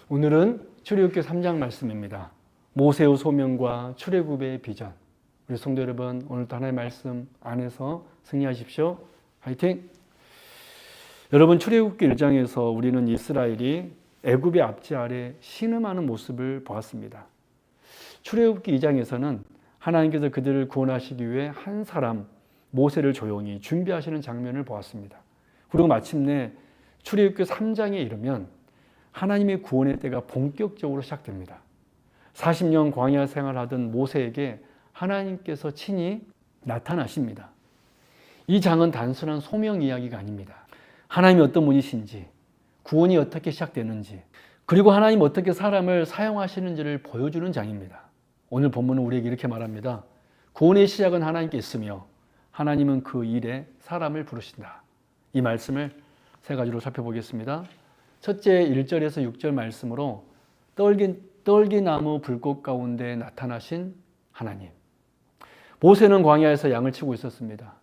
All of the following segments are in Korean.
오늘은 출애굽기 3장 말씀입니다. 모세의 소명과 출애굽의 비전. 우리 성도 여러분, 오늘도 하나님의 말씀 안에서 승리하십시오. 화이팅! 여러분, 출애굽기 1장에서 우리는 이스라엘이 애굽의 압제 아래 신음하는 모습을 보았습니다. 출애굽기 2장에서는 하나님께서 그들을 구원하시기 위해 한 사람 모세를 조용히 준비하시는 장면을 보았습니다. 그리고 마침내 출애굽기 3장에 이르면 하나님의 구원의 때가 본격적으로 시작됩니다. 40년 광야 생활하던 모세에게 하나님께서 친히 나타나십니다. 이 장은 단순한 소명 이야기가 아닙니다. 하나님이 어떤 분이신지, 구원이 어떻게 시작되는지, 그리고 하나님 어떻게 사람을 사용하시는지를 보여주는 장입니다. 오늘 본문은 우리에게 이렇게 말합니다. 구원의 시작은 하나님께 있으며 하나님은 그 일에 사람을 부르신다. 이 말씀을 세 가지로 살펴보겠습니다. 첫째 1절에서 6절 말씀으로 떨기나무 불꽃 가운데 나타나신 하나님. 모세는 광야에서 양을 치고 있었습니다.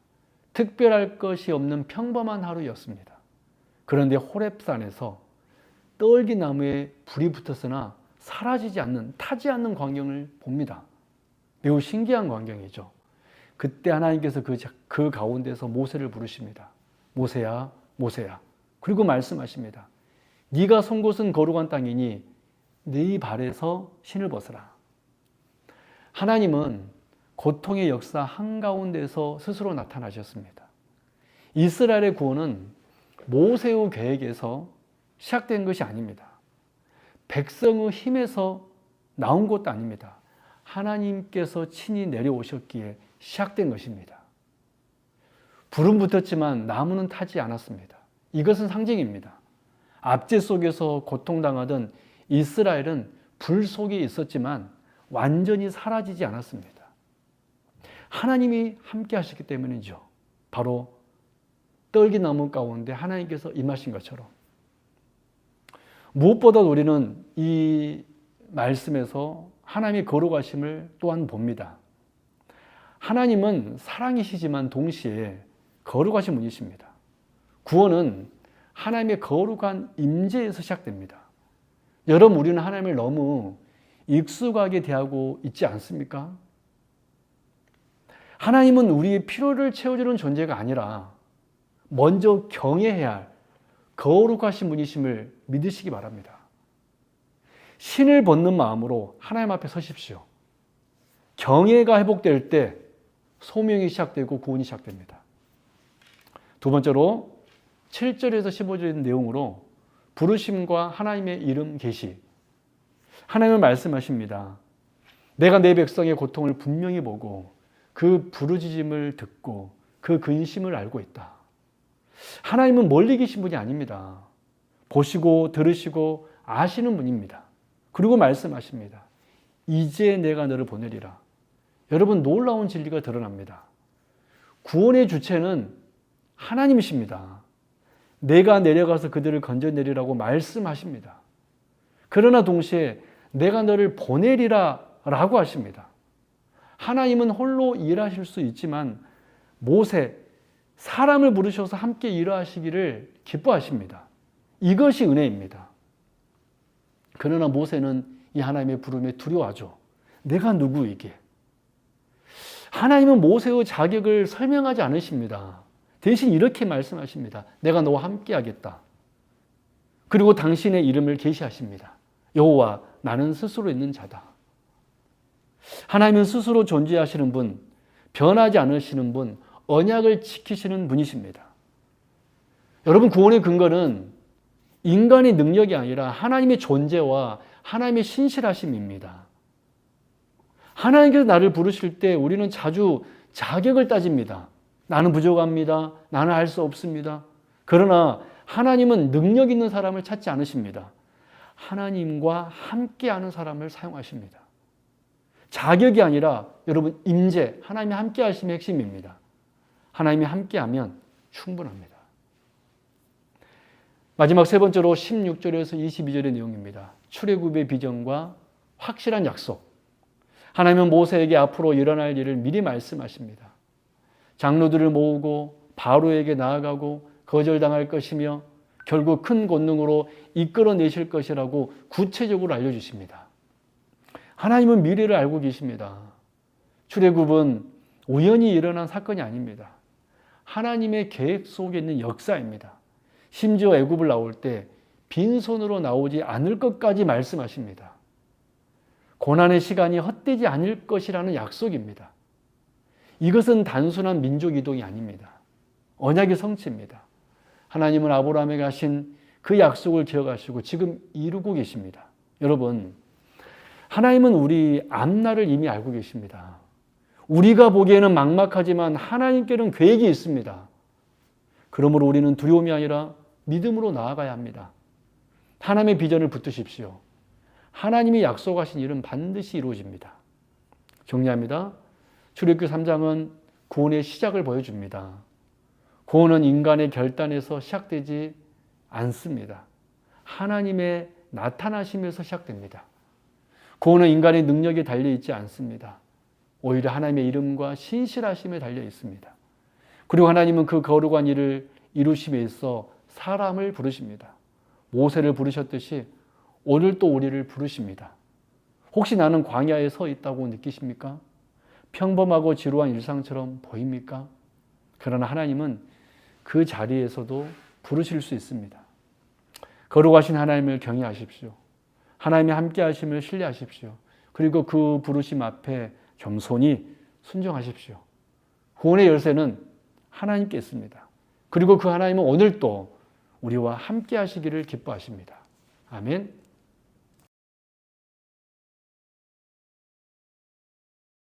특별할 것이 없는 평범한 하루였습니다. 그런데 호렙산에서 떨기나무에 불이 붙었으나 사라지지 않는, 타지 않는 광경을 봅니다. 매우 신기한 광경이죠. 그때 하나님께서 그 가운데서 모세를 부르십니다. 모세야, 모세야. 그리고 말씀하십니다. 네가 선 곳은 거룩한 땅이니 네 발에서 신을 벗으라. 하나님은 고통의 역사 한가운데서 스스로 나타나셨습니다. 이스라엘의 구원은 모세의 계획에서 시작된 것이 아닙니다. 백성의 힘에서 나온 것도 아닙니다. 하나님께서 친히 내려오셨기에 시작된 것입니다. 불은 붙었지만 나무는 타지 않았습니다. 이것은 상징입니다. 압제 속에서 고통당하던 이스라엘은 불 속에 있었지만 완전히 사라지지 않았습니다. 하나님이 함께 하셨기 때문이죠. 바로 떨기나무 가운데 하나님께서 임하신 것처럼. 무엇보다 우리는 이 말씀에서 하나님의 거룩하심을 또한 봅니다. 하나님은 사랑이시지만 동시에 거룩하신 분이십니다. 구원은 하나님의 거룩한 임재에서 시작됩니다. 여러분, 우리는 하나님을 너무 익숙하게 대하고 있지 않습니까? 하나님은 우리의 필요를 채워주는 존재가 아니라 먼저 경외해야 할 거룩하신 분이심을 믿으시기 바랍니다. 신을 벗는 마음으로 하나님 앞에 서십시오. 경외가 회복될 때 소명이 시작되고 구원이 시작됩니다. 두 번째로 7절에서 15절의 내용으로 부르심과 하나님의 이름 계시. 하나님은 말씀하십니다. 내가 내 백성의 고통을 분명히 보고 그 부르짖음을 듣고 그 근심을 알고 있다. 하나님은 멀리 계신 분이 아닙니다. 보시고 들으시고 아시는 분입니다. 그리고 말씀하십니다. 이제 내가 너를 보내리라. 여러분, 놀라운 진리가 드러납니다. 구원의 주체는 하나님이십니다. 내가 내려가서 그들을 건져내리라고 말씀하십니다. 그러나 동시에 내가 너를 보내리라 라고 하십니다. 하나님은 홀로 일하실 수 있지만 모세, 사람을 부르셔서 함께 일하시기를 기뻐하십니다. 이것이 은혜입니다. 그러나 모세는 이 하나님의 부름에 두려워하죠. 내가 누구이게? 하나님은 모세의 자격을 설명하지 않으십니다. 대신 이렇게 말씀하십니다. 내가 너와 함께 하겠다. 그리고 당신의 이름을 계시하십니다. 여호와, 나는 스스로 있는 자다. 하나님은 스스로 존재하시는 분, 변하지 않으시는 분, 언약을 지키시는 분이십니다. 여러분, 구원의 근거는 인간의 능력이 아니라 하나님의 존재와 하나님의 신실하심입니다. 하나님께서 나를 부르실 때 우리는 자주 자격을 따집니다. 나는 부족합니다. 나는 할 수 없습니다. 그러나 하나님은 능력 있는 사람을 찾지 않으십니다. 하나님과 함께하는 사람을 사용하십니다. 자격이 아니라 여러분, 임재, 하나님이 함께하심의 핵심입니다. 하나님이 함께하면 충분합니다. 마지막 세 번째로 16절에서 22절의 내용입니다. 출애굽의 비전과 확실한 약속. 하나님은 모세에게 앞으로 일어날 일을 미리 말씀하십니다. 장로들을 모으고 바로에게 나아가고 거절당할 것이며 결국 큰 권능으로 이끌어내실 것이라고 구체적으로 알려주십니다. 하나님은 미래를 알고 계십니다. 출애굽은 우연히 일어난 사건이 아닙니다. 하나님의 계획 속에 있는 역사입니다. 심지어 애굽을 나올 때 빈손으로 나오지 않을 것까지 말씀하십니다. 고난의 시간이 헛되지 않을 것이라는 약속입니다. 이것은 단순한 민족 이동이 아닙니다. 언약의 성취입니다. 하나님은 아브라함에게 하신 그 약속을 기억하시고 지금 이루고 계십니다. 여러분, 하나님은 우리 앞날을 이미 알고 계십니다. 우리가 보기에는 막막하지만 하나님께는 계획이 있습니다. 그러므로 우리는 두려움이 아니라 믿음으로 나아가야 합니다. 하나님의 비전을 붙드십시오. 하나님이 약속하신 일은 반드시 이루어집니다. 정리합니다. 출애굽기 3장은 구원의 시작을 보여줍니다. 구원은 인간의 결단에서 시작되지 않습니다. 하나님의 나타나심에서 시작됩니다. 구원은 인간의 능력에 달려있지 않습니다. 오히려 하나님의 이름과 신실하심에 달려 있습니다. 그리고 하나님은 그 거룩한 일을 이루심에 있어 사람을 부르십니다. 모세를 부르셨듯이 오늘 또 우리를 부르십니다. 혹시 나는 광야에 서 있다고 느끼십니까? 평범하고 지루한 일상처럼 보입니까? 그러나 하나님은 그 자리에서도 부르실 수 있습니다. 거룩하신 하나님을 경외하십시오. 하나님의 함께 하심을 신뢰하십시오. 그리고 그 부르심 앞에 겸손히 순종하십시오. 구원의 열쇠는 하나님께 있습니다. 그리고 그 하나님은 오늘 또 우리와 함께 하시기를 기뻐하십니다. 아멘.